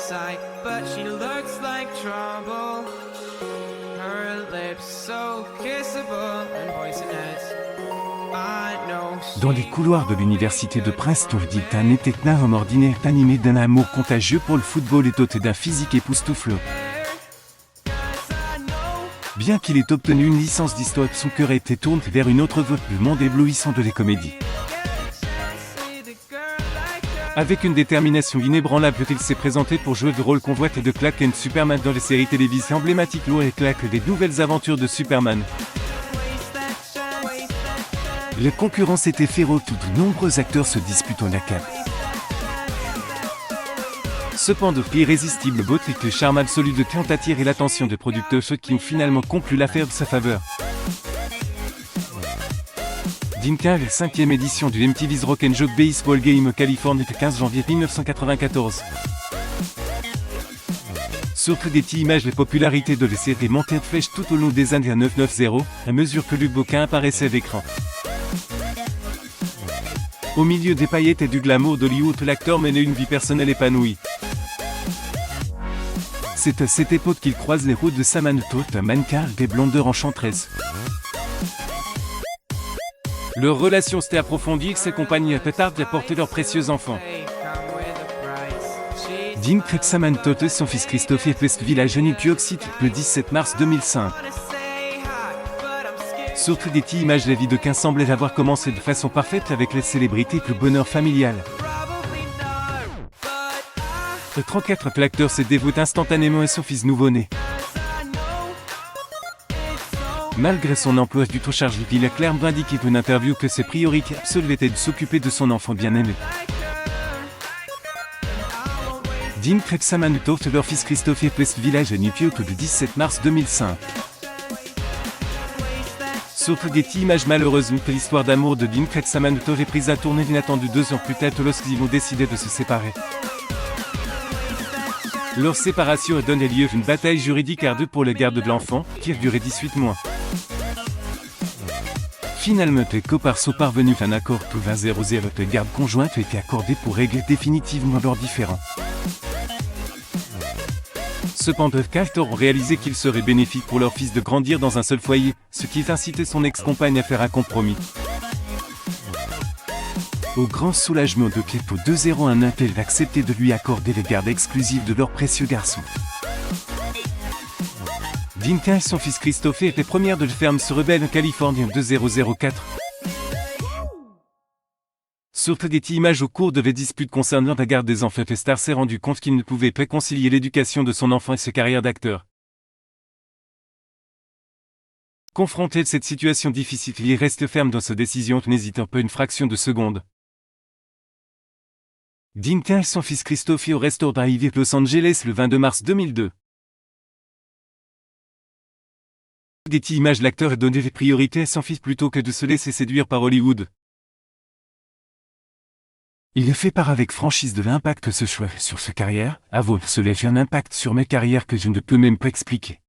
sight, but she looks like trouble. Her lips so kissable and poisonous. I know she... Dans les couloirs de l'université de Princeton, Dinkin était un homme ordinaire animé d'un amour contagieux pour le football et doté d'un physique époustouflant. Bien qu'il ait obtenu une licence d'histoire, son cœur était tourné vers une autre voie, le monde éblouissant de les comédies. Avec une détermination inébranlable, il s'est présenté pour jouer le rôle convoité de Clark Kent Superman dans les séries télévisées emblématiques Lois et Clark des nouvelles aventures de Superman. La concurrence était féroce, de nombreux acteurs se disputant la cape. Cependant, l'irrésistible beauté et le charme absolu de Kent attirent l'attention des producteurs, ceux qui ont finalement conclu l'affaire de sa faveur. Dinkin est la 5e édition du MTV's Rock'n'Joke Baseball Game Californie le 15 janvier 1994. Surtout des images, la popularité de la série montait de flèche tout au long des années 990, à mesure que Luke Boquin apparaissait à l'écran. Au milieu des paillettes et du glamour d'Hollywood, l'acteur menait une vie personnelle épanouie. C'est à cette époque qu'il croise les routes de Samantha, un mannequin des blondeurs enchanteresses. Leur relation s'était approfondie et ses compagnes tardent à porter leurs précieux enfants. Dean crée Samantha et son fils Christopher Westville à New York City le 17 mars 2005. Surtout des images, la vie de Kent semblait avoir commencé de façon parfaite avec les célébrités et le bonheur familial. Le 34 l'acteur s'est dévoué instantanément à son fils nouveau-né. Malgré son emploi du tout chargé, il a clairement indiqué dans une interview que ses priorités absolues étaient de s'occuper de son enfant bien-aimé. Dean crée Samantha et leur fils Christopher Westville à New York le 17 mars 2005. Surtout des images malheureuses que l'histoire d'amour de Dean crée Samantha est prise à tourner inattendue 2 ans plus tard lorsqu'ils ont décidé de se séparer. Leur séparation a donné lieu à une bataille juridique ardue pour la garde de l'enfant, qui a duré 18 mois. Finalement, les copards sont parvenus à un accord tout 20-00 de garde conjointe a été accordée pour régler définitivement leurs différends. Cependant, Carter ont réalisé qu'il serait bénéfique pour leur fils de grandir dans un seul foyer, ce qui a incité son ex-compagne à faire un compromis. Au grand soulagement de Cleto 201, elle a accepté de lui accorder les gardes exclusives de leur précieux garçon. Dinkin et son fils Christopher étaient premières de la ferme se rebelle en Californie en 2004. Surtout des images au cours de les disputes concernant la garde des enfants, Star s'est rendu compte qu'il ne pouvait pas concilier l'éducation de son enfant et sa carrière d'acteur. Confronté à cette situation difficile, il reste ferme dans sa décision, n'hésitant pas une fraction de seconde. Dinkin et son fils Christopher au restaurant d'arrivée Los Angeles le 22 mars 2002. Des images, l'acteur a donné les priorités à son fils plutôt que de se laisser séduire par Hollywood. Il a fait part avec franchise de l'impact ce choix sur sa carrière, avoue, cela fait un impact sur ma carrière que je ne peux même pas expliquer.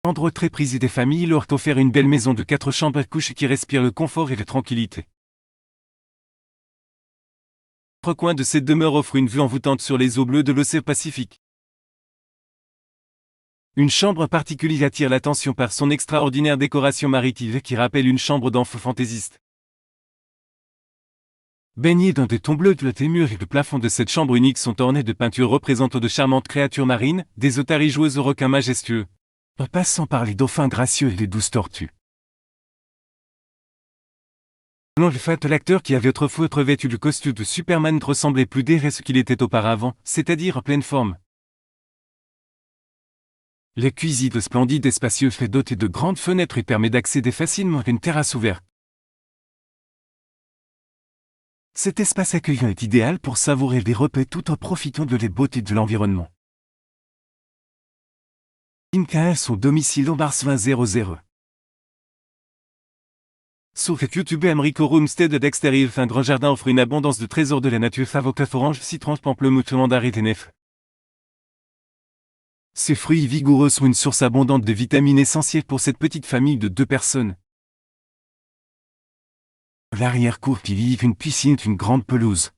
Endroit très prisé des familles, leur a offert une belle maison de 4 chambres à coucher qui respire le confort et la tranquillité. Le recoin de cette demeure offre une vue envoûtante sur les eaux bleues de l'océan Pacifique. Une chambre particulière attire l'attention par son extraordinaire décoration maritime qui rappelle une chambre d'enfant fantaisiste. Baignés dans des tons bleus, les murs et le plafond de cette chambre unique sont ornés de peintures représentant de charmantes créatures marines, des otaries joueuses aux requins majestueux. Passant par les dauphins gracieux et les douces tortues. Selon le fait, l'acteur qui avait autrefois revêtu le costume de Superman ressemblait plus à ce qu'il était auparavant, c'est-à-dire en pleine forme. La cuisine splendide et spacieuse est dotée de grandes fenêtres et permet d'accéder facilement à une terrasse ouverte. Cet espace accueillant est idéal pour savourer des repas tout en profitant de la beauté de l'environnement. Dinkin a son domicile en mars 2000. Sur le YouTube Americo Homestead d'extérieur, un grand jardin offre une abondance de trésors de la nature, avocat, orange, citron, pamplemousse, mandarine et nef. Ces fruits vigoureux sont une source abondante de vitamines essentielles pour cette petite famille de 2 personnes. L'arrière-cour y vit une piscine et une grande pelouse.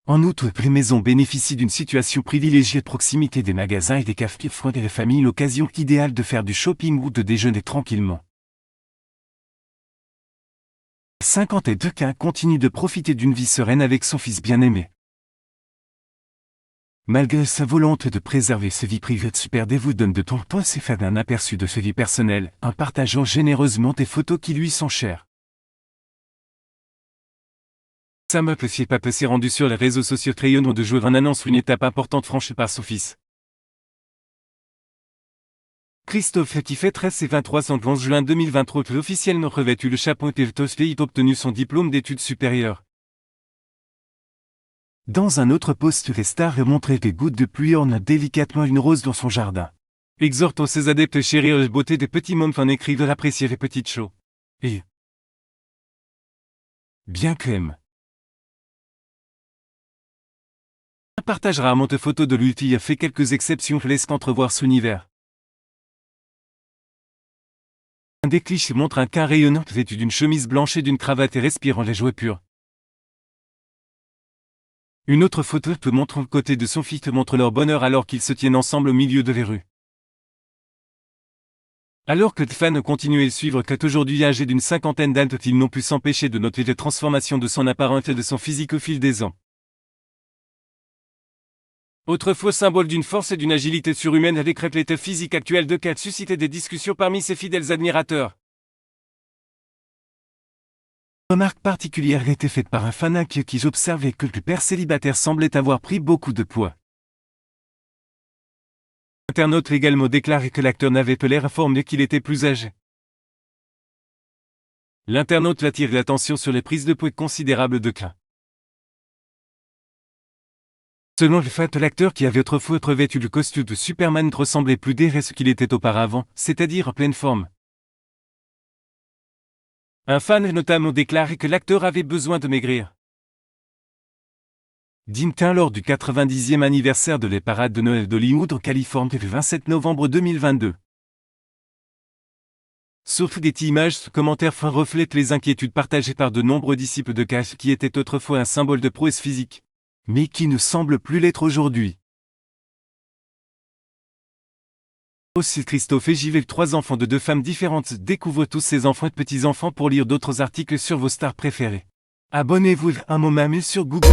En outre, les maisons bénéficient d'une situation privilégiée de proximité des magasins et des cafés qui offrent à la famille l'occasion idéale de faire du shopping ou de déjeuner tranquillement. 52 cas continue de profiter d'une vie sereine avec son fils bien-aimé. Malgré sa volonté de préserver sa vie privée, Super D vous donne de temps en temps ses faire un aperçu de sa vie personnelle, en partageant généreusement des photos qui lui sont chères. Sam Papa s'est rendu sur les réseaux sociaux crayonnant de joie en annonce une étape importante franchie par son fils. Christophe qui fait 13 et 23 ans le 11 juin 2023 a officiellement revêtu le chapeau et a obtenu son diplôme d'études supérieures. Dans un autre post, les stars ont montré des gouttes de pluie ornent délicatement une rose dans son jardin. Exhortant ses adeptes à chérir la beauté des petits mômes en écrivant d'apprécier les petites choses. Et bien crème. Partage rarement de photos de lui qui a fait quelques exceptions laissant entrevoir son univers. Un des clichés montre un cas rayonnant vêtu d'une chemise blanche et d'une cravate et respirant la joie pure. Une autre photo peut montrer le côté de son fils montre leur bonheur alors qu'ils se tiennent ensemble au milieu de la rue. Alors que les fans continuent à le suivre qu'aujourd'hui âgé d'une cinquantaine d'années, ils n'ont pu s'empêcher de noter les transformations de son apparence et de son physique au fil des ans. Autrefois symbole d'une force et d'une agilité surhumaine avec l'état physique actuel de Kat suscitait des discussions parmi ses fidèles admirateurs. Remarque particulière a été faite par un fan qui observait que le père célibataire semblait avoir pris beaucoup de poids. L'internaute également déclaré que l'acteur n'avait pas l'air informé qu'il était plus âgé. L'internaute attire l'attention sur les prises de poids considérables de Kat. Selon le fait, l'acteur qui avait autrefois revêtu le costume de Superman ressemblait plus à ce qu'il était auparavant, c'est-à-dire en pleine forme. Un fan notamment déclaré que l'acteur avait besoin de maigrir. Dintin lors du 90e anniversaire de les parades de Noël d'Hollywood en Californie le 27 novembre 2022. Sauf des images, ce commentaire fin reflète les inquiétudes partagées par de nombreux disciples de Cash qui était autrefois un symbole de prouesse physique, mais qui ne semble plus l'être aujourd'hui. Aussi Christophe et JV, 3 enfants de 2 femmes différentes, découvrent tous ces enfants et petits-enfants pour lire d'autres articles sur vos stars préférées. Abonnez-vous à un moment sur Google.